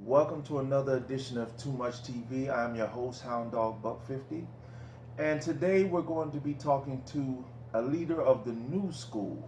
Welcome to another edition of Too Much TV. I'm your host, Hound Dog Buck 50. And today we're going to be talking to a leader of the new school.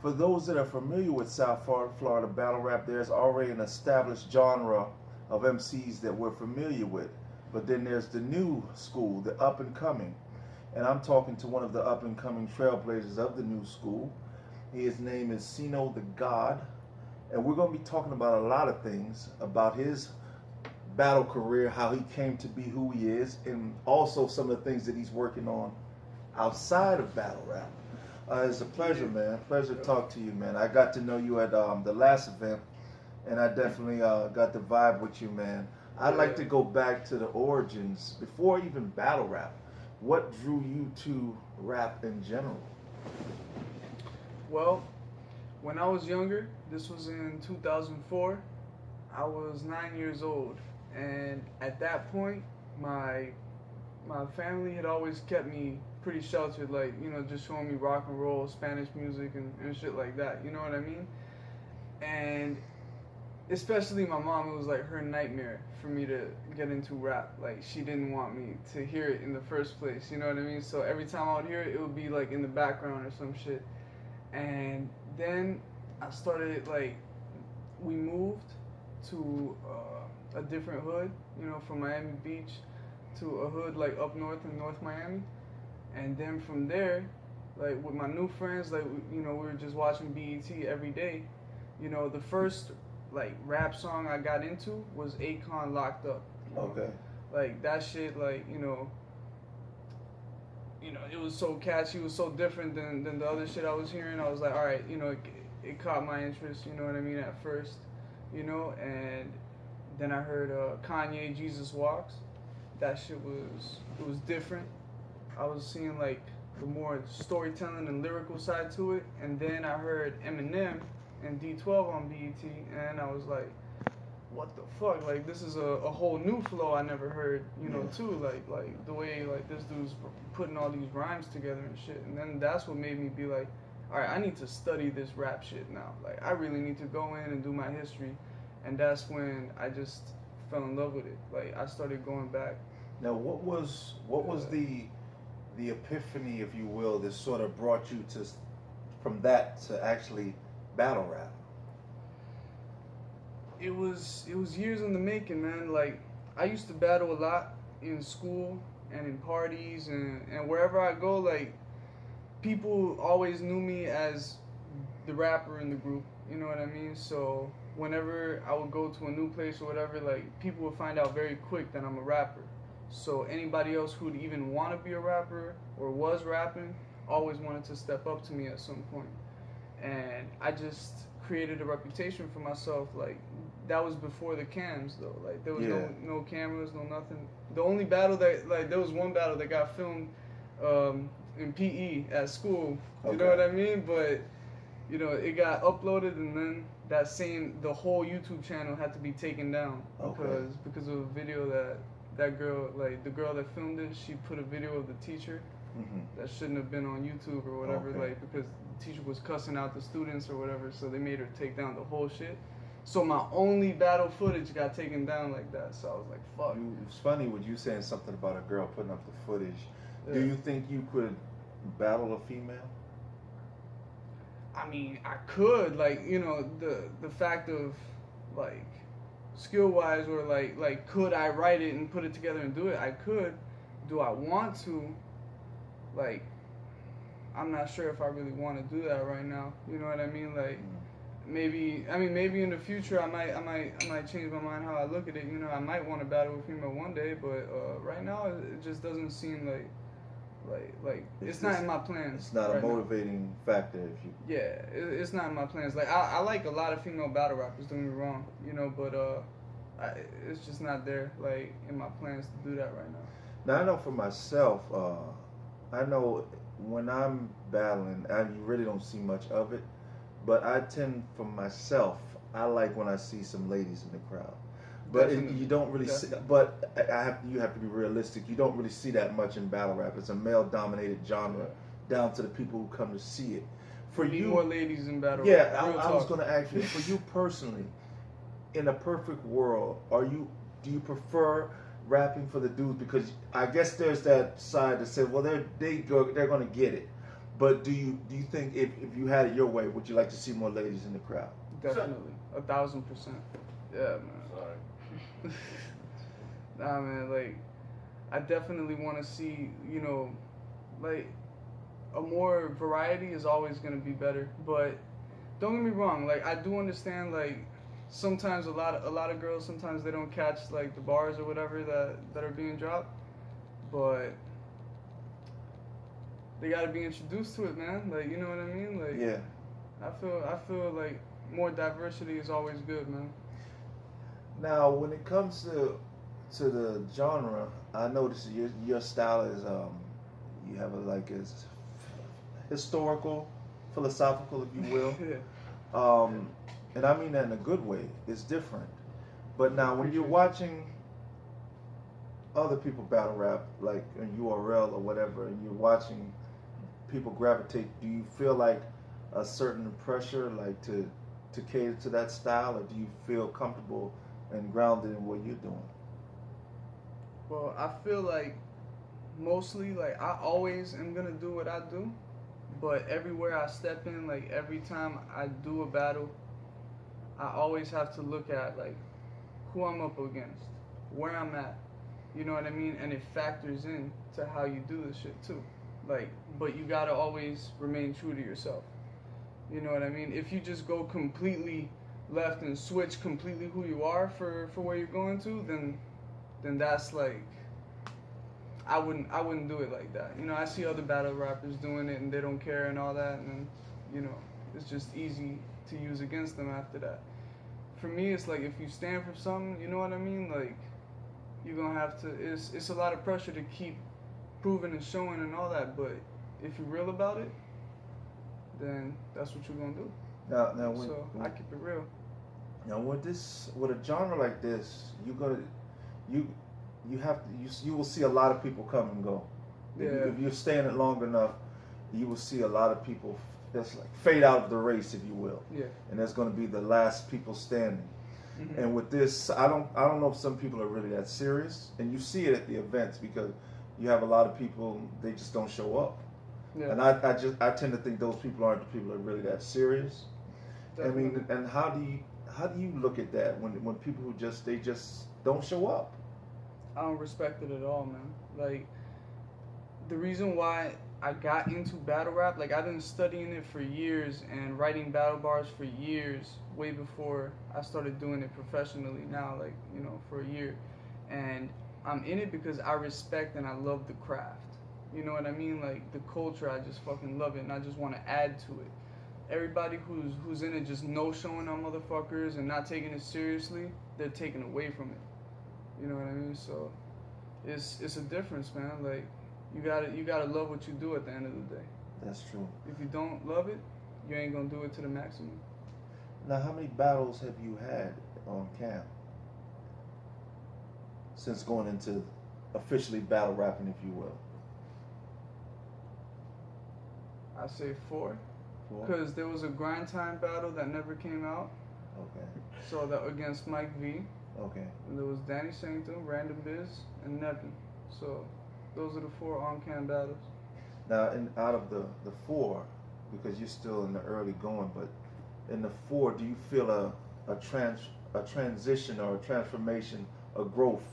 For those that are familiar with South Florida battle rap, there's already an established genre of MCs that we're familiar with. But then there's the new school, the up and coming. And I'm talking to one of the up and coming trailblazers of the new school. His name is CiNo The God. And we're going to be talking about a lot of things, about his battle career, how he came to be who he is, and also some of the things that he's working on outside of battle rap. It's a pleasure, man. Pleasure to talk to you, man. I got to know you at the last event, and I definitely got the vibe with you, man. I'd like to go back to the origins, before even battle rap. What drew you to rap in general? Well, when I was younger, this was in 2004, I was 9 years old, and at that point, my family had always kept me pretty sheltered, like, just showing me rock and roll, Spanish music, and shit like that, you know what I mean? And especially my mom, it was like her nightmare for me to get into rap. Like, she didn't want me to hear it in the first place, you know what I mean? So every time I would hear it, it would be like in the background or some shit. And then I started, like, we moved to a different hood, from Miami Beach to a hood like up north in North Miami. And then from there, like, with my new friends, like, we were just watching BET every day. The first, like, rap song I got into was Akon Locked Up. Okay. Like, that shit, like, it was so catchy, it was so different than the other shit I was hearing. I was like, all right, it caught my interest, you know what I mean, at first, and then I heard Kanye, Jesus Walks. That shit was different. I was seeing, like, the more storytelling and lyrical side to it, and then I heard Eminem and D12 on BET, and I was like, what the fuck, like, this is a whole new flow I never heard, too, like the way, like, this dude's putting all these rhymes together and shit. And then that's what made me be like, all right, I need to study this rap shit now. Like, I really need to go in and do my history. And that's when I just fell in love with it. Like, I started going back. Now, what was the epiphany, if you will, that sort of brought you to from that to actually battle rap? It was years in the making, man. Like, I used to battle a lot in school and in parties and wherever I go. Like, people always knew me as the rapper in the group, you know what I mean? So whenever I would go to a new place or whatever, like, people would find out very quick that I'm a rapper. So anybody else who'd even want to be a rapper or was rapping always wanted to step up to me at some point. And I just created a reputation for myself. Like, that was before the cams, though. Like, there was no cameras, no nothing. The only battle that, like, there was one battle that got filmed in PE at school. You know what I mean? But, it got uploaded, and then the whole YouTube channel had to be taken down because of a video that girl, like, the girl that filmed it, she put a video of the teacher that shouldn't have been on YouTube or whatever, like, because the teacher was cussing out the students or whatever, so they made her take down the whole shit. So my only battle footage got taken down like that, so I was like, fuck. It's funny with you saying something about a girl putting up the footage. Yeah. Do you think you could battle a female? I mean, I could, like, the fact of, like, skill-wise, or like, could I write it and put it together and do it? I could. Do I want to? Like, I'm not sure if I really want to do that right now. You know what I mean? Like, maybe in the future I might change my mind how I look at it. I might want to battle a female one day, but right now it just doesn't seem like it's not in my plans. It's not a motivating factor if you. Yeah, it's not in my plans. Like, I like a lot of female battle rappers. Don't get me wrong, but it's just not there, like, in my plans to do that right now. Now, I know for myself, I know when I'm battling, you really don't see much of it, but I tend, for myself, I like when I see some ladies in the crowd. But you don't really see. But you have to be realistic. You don't really see that much in battle rap. It's a male-dominated genre, down to the people who come to see it. For you, more ladies in battle rap. Yeah, I was going to ask you, for you personally, in a perfect world, do you prefer rapping for the dudes? Because I guess there's that side that said, well, they're going to get it. But do you think if you had it your way, would you like to see more ladies in the crowd? Definitely, 1,000%. Yeah, man. Sorry. Nah, man. Like, I definitely want to see, like, a more variety is always gonna be better. But don't get me wrong. Like, I do understand. Like, sometimes a lot of girls, sometimes they don't catch like the bars or whatever that are being dropped. But they gotta be introduced to it, man. Like, you know what I mean? Like, Yeah. I feel like more diversity is always good, man. Now, when it comes to the genre, I notice your style is you have is historical, philosophical, if you will. Yeah. And I mean that in a good way. It's different. But now, when you're watching other people battle rap, like on URL or whatever, and you're watching people gravitate, do you feel like a certain pressure, like to cater to that style, or do you feel comfortable and grounded in what you're doing? Well, I feel like mostly, like, I always am gonna do what I do, but everywhere I step in, like, every time I do a battle, I always have to look at, like, who I'm up against, where I'm at, you know what I mean? And it factors in to how you do this shit, too. Like, but you gotta always remain true to yourself. You know what I mean? If you just go completely left and switch completely who you are for where you're going to, then that's like, I wouldn't do it like that. I see other battle rappers doing it and they don't care and all that, and then, it's just easy to use against them after that. For me, it's like, if you stand for something, you know what I mean? Like, you're gonna have to. It's a lot of pressure to keep proving and showing and all that, but if you're real about it, then that's what you're gonna do. Now, I keep it real. Now, with a genre like this, you will see a lot of people come and go. Yeah. If you're staying it long enough, you will see a lot of people that's like fade out of the race, if you will. Yeah. And that's going to be the last people standing. Mm-hmm. And with this, I don't know if some people are really that serious, and you see it at the events because you have a lot of people, they just don't show up. Yeah. And I tend to think those people aren't the people that are really that serious. Definitely. I mean, and how do you look at that when people who just don't show up? I don't respect it at all, man. Like, the reason why I got into battle rap, like, I've been studying it for years and writing battle bars for years, way before I started doing it professionally now, like, for a year. And I'm in it because I respect and I love the craft. You know what I mean? Like, the culture, I just fucking love it, and I just want to add to it. Everybody who's in it just no-showing on motherfuckers and not taking it seriously, they're taken away from it. You know what I mean? So it's a difference, man. Like, you gotta love what you do at the end of the day. That's true. If you don't love it, you ain't gonna do it to the maximum. Now, how many battles have you had on cam since going into officially battle rapping, if you will? I say 4. 4? Because there was a grind time battle that never came out. Okay. So that against Mike V. Okay. And there was Danny Sanctum, Random Biz, and Nevin. So those are the 4 on-cam battles. Now, out of the 4, because you're still in the early going, but in the 4, do you feel a transition or a transformation, a growth,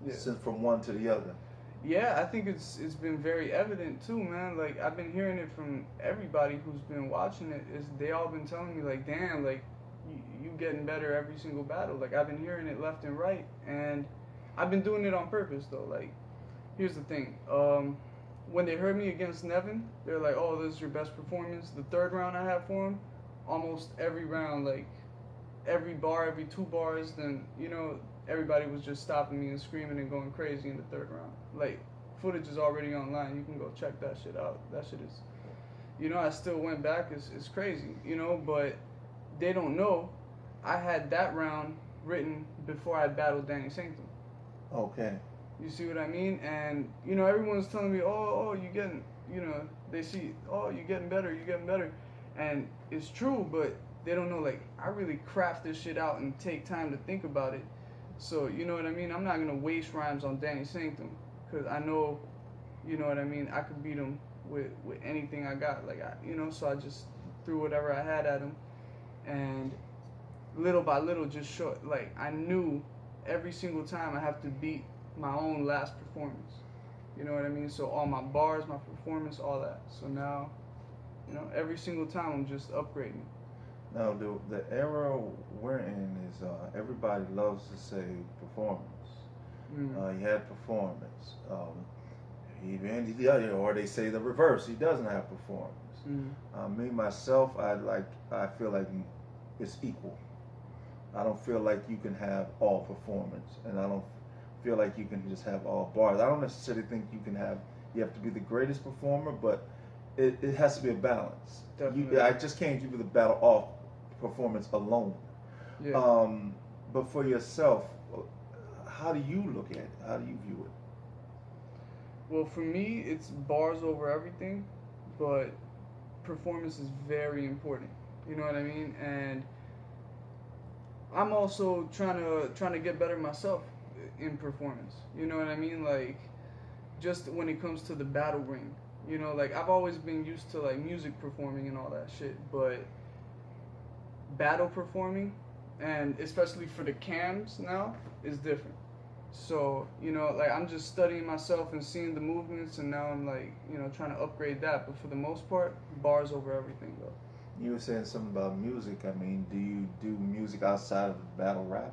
since from one to the other? Yeah, I think it's been very evident too, man. Like, I've been hearing it from everybody who's been watching it. They all been telling me, like, damn, like, you getting better every single battle. Like, I've been hearing it left and right, and I've been doing it on purpose though. Like, here's the thing. When they heard me against Nevin, they're like, oh, this is your best performance. The 3rd round I had for him, almost every round, like, every bar, every 2 bars, then, everybody was just stopping me and screaming and going crazy in the 3rd round. Like, footage is already online. You can go check that shit out. That shit is, I still went back. It's crazy, but they don't know I had that round written before I battled Danny Sanctum. Okay. You see what I mean? And, everyone's telling me, oh, you getting, they see, oh, you're getting better. And it's true, but they don't know, like, I really craft this shit out and take time to think about it. So, you know what I mean? I'm not gonna waste rhymes on Danny Sanctum, because I know, you know what I mean, I could beat him with anything I got. Like, so I just threw whatever I had at him. And little by little, just short, like, I knew every single time I have to beat my own last performance. You know what I mean? So all my bars, my performance, all that. So now, every single time I'm just upgrading. Now, the era we're in is everybody loves to say performance. He had performance. Or they say the reverse. He doesn't have performance. Me myself, I feel like it's equal. I don't feel like you can have all performance, and I don't feel like you can just have all bars. I don't necessarily think you have to be the greatest performer, but it has to be a balance. I just can't give you the battle off performance alone. Yeah. But for yourself, how do you look at it? How do you view it? Well, for me, it's bars over everything, but performance is very important. You know what I mean? And I'm also trying to get better myself in performance. You know what I mean? Like, just when it comes to the battle ring. Like, I've always been used to, like, music performing and all that shit, but battle performing, and especially for the cams now, is different. So, like, I'm just studying myself and seeing the movements, and now I'm, like, trying to upgrade that. But for the most part, bars over everything, though. You were saying something about music. I mean, do you do music outside of battle rap?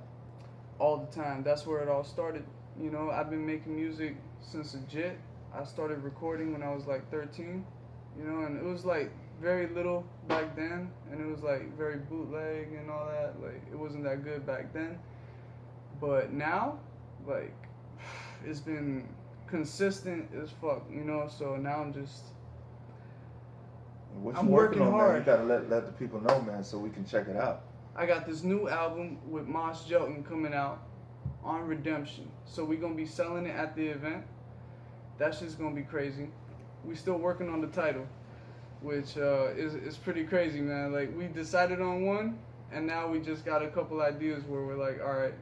All the time. That's where it all started. I've been making music since legit. I started recording when I was like 13, and it was like very little back then, and it was like very bootleg and all that. Like, it wasn't that good back then. But now, like, it's been consistent as fuck, so now I'm working on, hard. Man? You gotta let the people know, man, so we can check it out. I got this new album with Moss Jelton coming out on Redemption. So we're gonna be selling it at the event. That shit's gonna be crazy. We still working on the title, which is pretty crazy, man. Like, we decided on one, and now we just got a couple ideas where we're like, all right,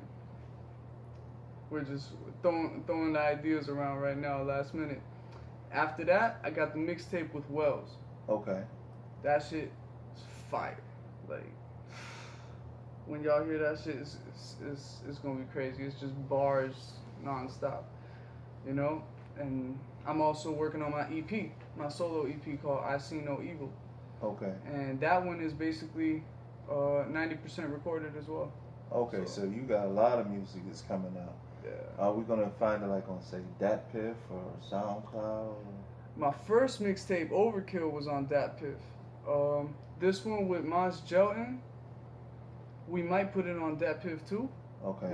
we're just throwing the ideas around right now, last minute. After that, I got the mixtape with Wells. Okay. That shit is fire. Like, when y'all hear that shit, it's gonna be crazy. It's just bars nonstop, And I'm also working on my EP, my solo EP called I See No Evil. Okay. And that one is basically 90% recorded as well. Okay, so you got a lot of music that's coming out. Yeah. Are we gonna find it like on, say, Dat Piff or SoundCloud? My first mixtape, Overkill, was on Dat Piff. This one with Moss Jelton, we might put it on Dat Piff too. Okay.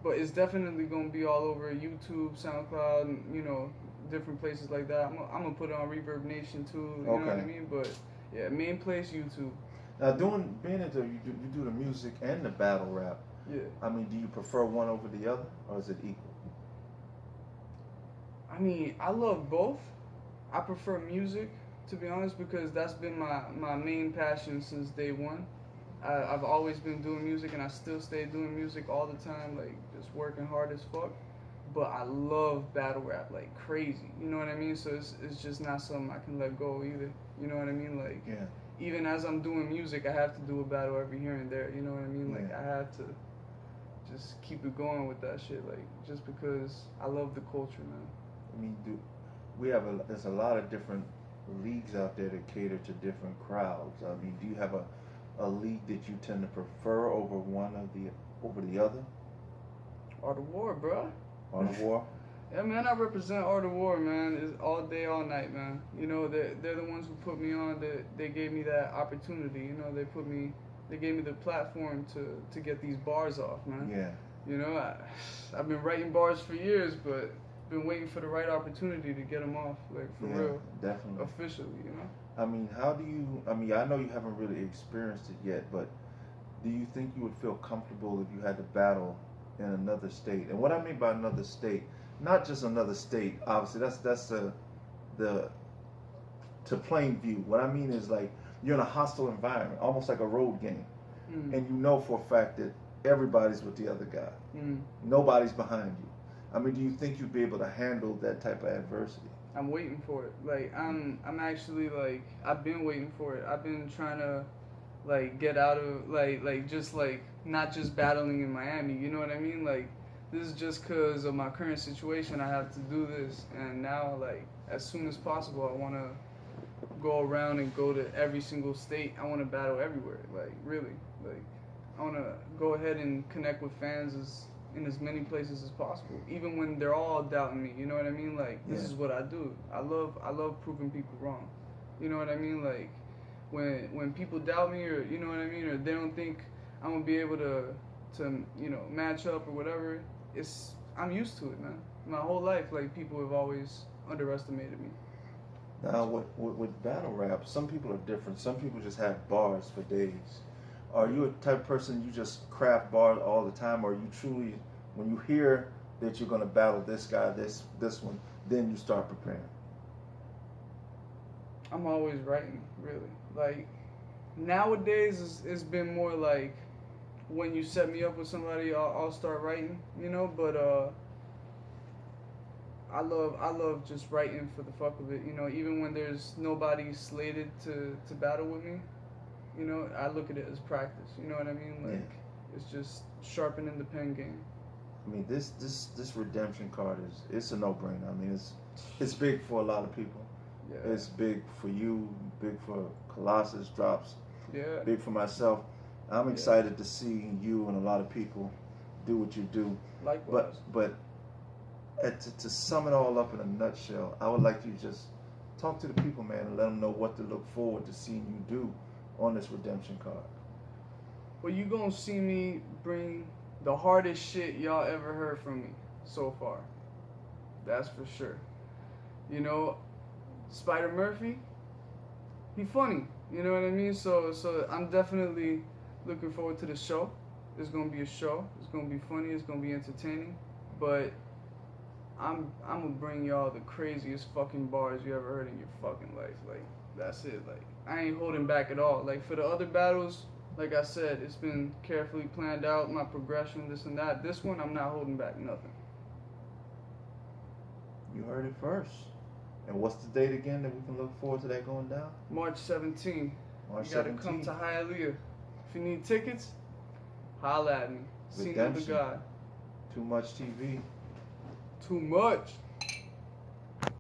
But it's definitely gonna be all over YouTube, SoundCloud, and, different places like that. I'm gonna put it on Reverb Nation too. You know what I mean? But yeah, main place YouTube. Now, being into you do the music and the battle rap. Yeah. I mean, do you prefer one over the other, or is it equal? I mean, I love both. I prefer music, to be honest, because that's been my main passion since day one. I've always been doing music, and I still stay doing music all the time, like, just working hard as fuck. But I love battle rap like crazy, you know what I mean? So it's just not something I can let go either, you know what I mean? Like, yeah. Even as I'm doing music, I have to do a battle every here and there, you know what I mean? Like, I have to just keep it going with that shit, like, just because I love the culture, man. I mean, there's a lot of different leagues out there that cater to different crowds. I mean, do you have a league that you tend to prefer over the other? Art of War, bro. Art of War? Yeah, man, I represent Art of War, man. It's all day, all night, man. They're the ones who put me on. They gave me that opportunity. They gave me the platform to get these bars off, man. Yeah. I've been writing bars for years, but been waiting for the right opportunity to get them off, like, for real. Definitely. Officially, I mean, I know you haven't really experienced it yet, but do you think you would feel comfortable if you had to battle in another state? And what I mean by another state, not just another state, obviously, that's to plain view. What I mean is, like, you're in a hostile environment, almost like a road game, Mm. and you know for a fact that everybody's with the other guy. Mm. Nobody's behind you. I mean, do you think you'd be able to handle that type of adversity? I'm waiting for it. Like I'm actually like I've been waiting for it. I've been trying to like get out of like just like not just battling in Miami. You know what I mean? Like this is just because of my current situation. I have to do this, and now like as soon as possible, I want to go around and go to every single state. I want to battle everywhere. Like really, like I want to go ahead and connect with fans in as many places as possible, even when they're all doubting me. You know what I mean? Like this is what I do. I love proving people wrong. You know what I mean? Like when people doubt me, or you know what I mean, or they don't think I'm gonna be able to match up or whatever. I'm used to it, man. My whole life, like people have always underestimated me. Now, with battle rap, some people are different. Some people just have bars for days. Are you a type of person you just craft bars all the time, or you truly, when you hear that you're gonna battle this guy, this one, then you start preparing? I'm always writing, really. Like nowadays, it's been more like when you set me up with somebody, I'll start writing, you know. But I love just writing for the fuck of it, you know. Even when there's nobody slated to battle with me, you know, I look at it as practice. You know what I mean? Like it's just sharpening the pen game. I mean, this redemption card it's a no-brainer. I mean, it's big for a lot of people. Yeah. It's big for you, big for Colossus drops, Yeah. big for myself. I'm excited to see you and a lot of people do what you do. Likewise. But to sum it all up in a nutshell, I would like you to just talk to the people, man, and let them know what to look forward to seeing you do on this redemption card. Well, you gonna see me bring the hardest shit y'all ever heard from me so far. That's for sure. You know, Spider Murphy, he funny. You know what I mean? So I'm definitely looking forward to the show. It's gonna be a show. It's gonna be funny. It's gonna be entertaining. But I'm gonna bring y'all the craziest fucking bars you ever heard in your fucking life. Like that's it. Like I ain't holding back at all. Like for the other battles, like I said, it's been carefully planned out. My progression, this and that. This one, I'm not holding back nothing. You heard it first. And what's the date again that we can look forward to that going down? March 17th. March You gotta 17th. come to Hialeah. If you need tickets, holla at me. CiNo The Redemption. God. Too much TV. Too much.